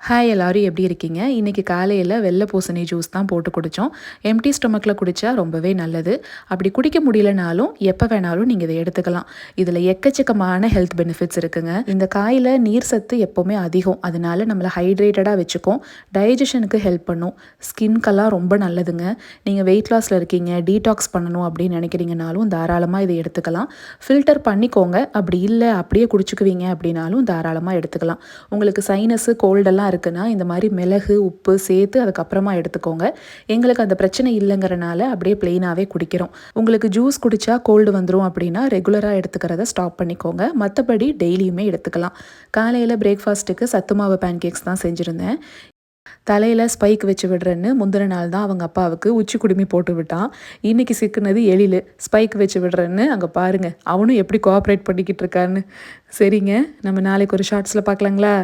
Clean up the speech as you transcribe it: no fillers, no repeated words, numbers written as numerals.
Hi எல்லாரும் எப்படி இருக்கீங்க? இன்னைக்கு காலையில் வெள்ளை பூசணி ஜூஸ் தான் போட்டு குடித்தோம். எம்டி ஸ்டொமக்கில் குடித்தா ரொம்பவே நல்லது. அப்படி குடிக்க முடியலனாலும் எப்போ வேணாலும் நீங்கள் இதை எடுத்துக்கலாம். இதில் எக்கச்சக்கமான ஹெல்த் பெனிஃபிட்ஸ் இருக்குங்க. இந்த காயில் நீர் சத்து எப்போவுமே அதிகம், அதனால நம்மளை ஹைட்ரேட்டடாக வச்சுக்கும். டைஜஷனுக்கு ஹெல்ப் பண்ணும். ஸ்கின்கெல்லாம் ரொம்ப நல்லதுங்க. நீங்கள் வெயிட் லாஸில் இருக்கீங்க, டீடாக்ஸ் பண்ணணும் அப்படின்னு நினைக்கிறீங்கனாலும் தாராளமாக இதை எடுத்துக்கலாம். ஃபில்டர் பண்ணிக்கோங்க. அப்படி இல்லை அப்படியே குடிச்சுக்குவீங்க அப்படின்னாலும் தாராளமாக எடுத்துக்கலாம். உங்களுக்கு சைனஸு கோல்டெல்லாம் இருக்குன்னா இந்த மாதிரி மிளகு உப்பு சேர்த்து அதுக்கப்புறமா எடுத்துக்கோங்க. எங்களுக்கு அந்த பிரச்சனை இல்லைங்கிறனால அப்படியே பிளெயினாகவே குடிக்கிறோம். உங்களுக்கு ஜூஸ் குடித்தா கோல்டு வந்துடும் அப்படின்னா ரெகுலராக எடுத்துக்கிறத ஸ்டாப் பண்ணிக்கோங்க. மற்றபடி டெய்லியுமே எடுத்துக்கலாம். காலையில் பிரேக்ஃபாஸ்ட்டுக்கு சத்து மாவு பேன்கேக்ஸ் தான் செஞ்சுருந்தேன். தலையில் ஸ்பைக் வச்சு விடுறேன்னு முந்தின நாள் தான் அவங்க அப்பாவுக்கு உச்சி குடுமி போட்டு விட்டான். இன்றைக்கி சிக்குனது எழில். ஸ்பைக் வச்சு விடுறேன்னு அங்கே பாருங்கள், அவனும் எப்படி கோஆப்ரேட் பண்ணிக்கிட்டு இருக்கான்னு. சரிங்க, நம்ம நாளைக்கு ஒரு ஷார்ட்ஸில் பார்க்கலாங்களா?